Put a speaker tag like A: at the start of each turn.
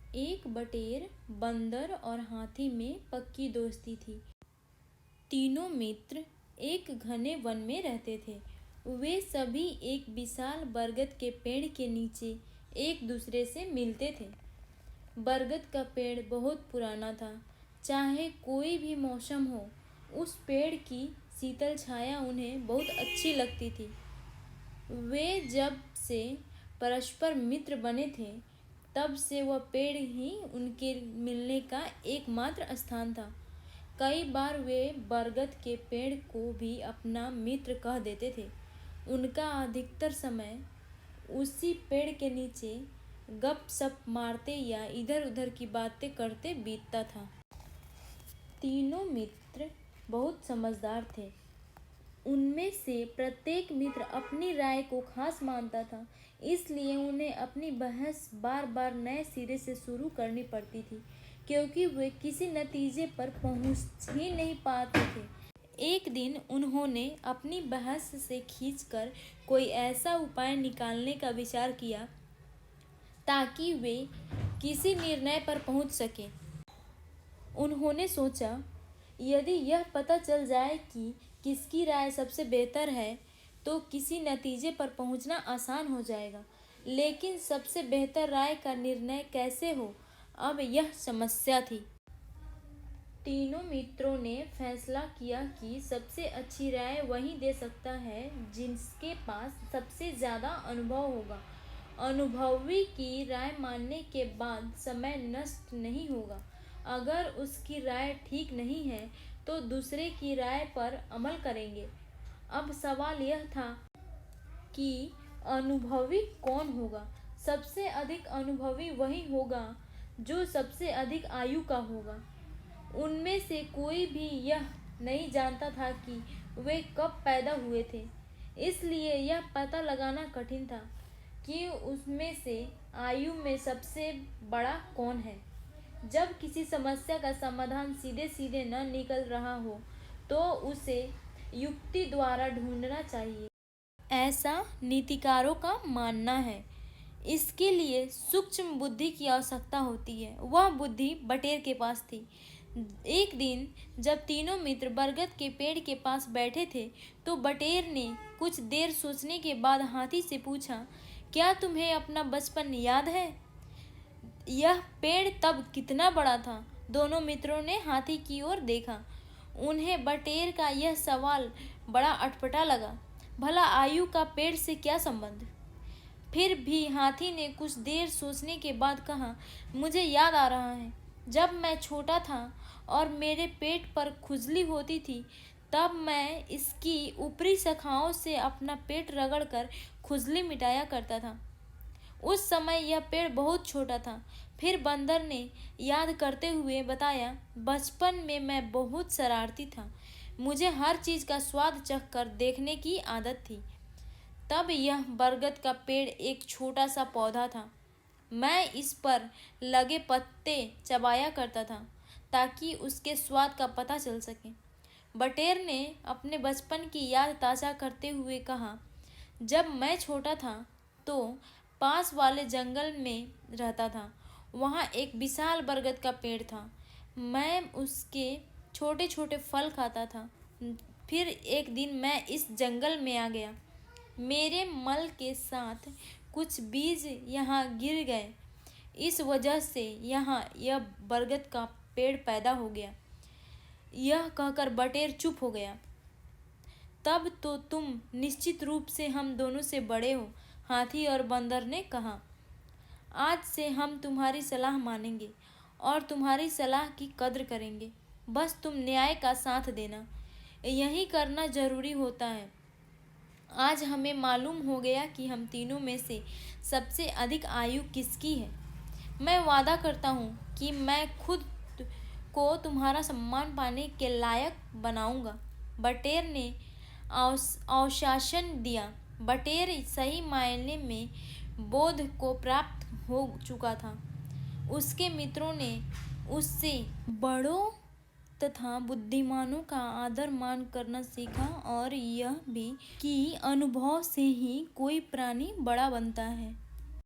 A: एक बटेर, बंदर और हाथी में पक्की दोस्ती थी। तीनों मित्र एक घने वन में रहते थे। वे सभी एक विशाल बरगद के पेड़ के नीचे एक दूसरे से मिलते थे। बरगद का पेड़ बहुत पुराना था। चाहे कोई भी मौसम हो, उस पेड़ की शीतल छाया उन्हें बहुत अच्छी लगती थी। वे जब से परस्पर मित्र बने थे, तब से वह पेड़ ही उनके मिलने का एकमात्र स्थान था। कई बार वे बरगद के पेड़ को भी अपना मित्र कह देते थे। उनका अधिकतर समय उसी पेड़ के नीचे गपशप मारते या इधर उधर की बातें करते बीतता था। तीनों मित्र बहुत समझदार थे। उनमें से प्रत्येक मित्र अपनी राय को खास मानता था, इसलिए उन्हें अपनी बहस बार बार नए सिरे से शुरू करनी पड़ती थी, क्योंकि वे किसी नतीजे पर पहुंच ही नहीं पाते थे। एक दिन उन्होंने अपनी बहस से खींचकर कोई ऐसा उपाय निकालने का विचार किया ताकि वे किसी निर्णय पर पहुंच सकें। उन्होंने सोचा, यदि यह पता चल जाए कि किसकी राय सबसे बेहतर है, तो किसी नतीजे पर पहुंचना आसान हो जाएगा। लेकिन सबसे बेहतर राय का निर्णय कैसे हो, अब यह समस्या थी। तीनों मित्रों ने फैसला किया कि सबसे अच्छी राय वही दे सकता है जिसके पास सबसे ज़्यादा अनुभव होगा। अनुभवी की राय मानने के बाद समय नष्ट नहीं होगा। अगर उसकी राय ठीक नहीं है तो दूसरे की राय पर अमल करेंगे। अब सवाल यह था कि अनुभवी कौन होगा। सबसे अधिक अनुभवी वही होगा जो सबसे अधिक आयु का होगा। उनमें से कोई भी यह नहीं जानता था कि वे कब पैदा हुए थे, इसलिए यह पता लगाना कठिन था कि उसमें से आयु में सबसे बड़ा कौन है। जब किसी समस्या का समाधान सीधे सीधे न निकल रहा हो, तो उसे युक्ति द्वारा ढूंढना चाहिए, ऐसा नीतिकारों का मानना है। इसके लिए सूक्ष्म बुद्धि की आवश्यकता होती है। वह बुद्धि बटेर के पास थी। एक दिन जब तीनों मित्र बरगद के पेड़ के पास बैठे थे, तो बटेर ने कुछ देर सोचने के बाद हाथी से पूछा, क्या तुम्हें अपना बचपन याद है? यह पेड़ तब कितना बड़ा था? दोनों मित्रों ने हाथी की ओर देखा। उन्हें बटेर का यह सवाल बड़ा अटपटा लगा। भला आयु का पेड़ से क्या संबंध? फिर भी हाथी ने कुछ देर सोचने के बाद कहा, मुझे याद आ रहा है, जब मैं छोटा था और मेरे पेट पर खुजली होती थी, तब मैं इसकी ऊपरी शाखाओं से अपना पेट रगड़कर खुजली मिटाया करता था। उस समय यह पेड़ बहुत छोटा था। फिर बंदर ने याद करते हुए बताया, बचपन में मैं बहुत शरारती था। मुझे हर चीज़ का स्वाद चखकर देखने की आदत थी। तब यह बरगद का पेड़ एक छोटा सा पौधा था। मैं इस पर लगे पत्ते चबाया करता था ताकि उसके स्वाद का पता चल सके। बटेर ने अपने बचपन की याद ताज़ा करते हुए कहा, जब मैं छोटा था तो पास वाले जंगल में रहता था। वहाँ एक विशाल बरगद का पेड़ था। मैं उसके छोटे छोटे फल खाता था। फिर एक दिन मैं इस जंगल में आ गया। मेरे मल के साथ कुछ बीज यहाँ गिर गए। इस वजह से यहाँ यह बरगद का पेड़ पैदा हो गया। यह कहकर बटेर चुप हो गया। तब तो तुम निश्चित रूप से हम दोनों से बड़े हो, हाथी और बंदर ने कहा। आज से हम तुम्हारी सलाह मानेंगे और तुम्हारी सलाह की कद्र करेंगे। बस तुम न्याय का साथ देना, यही करना जरूरी होता है। आज हमें मालूम हो गया कि हम तीनों में से सबसे अधिक आयु किसकी है। मैं वादा करता हूँ कि मैं खुद को तुम्हारा सम्मान पाने के लायक बनाऊंगा। बटेर ने आश्वासन दिया। बटेर सही मायने में बोध को प्राप्त हो चुका था। उसके मित्रों ने उससे बड़ों तथा बुद्धिमानों का आदर मान करना सीखा और यह भी कि अनुभव से ही कोई प्राणी बड़ा बनता है।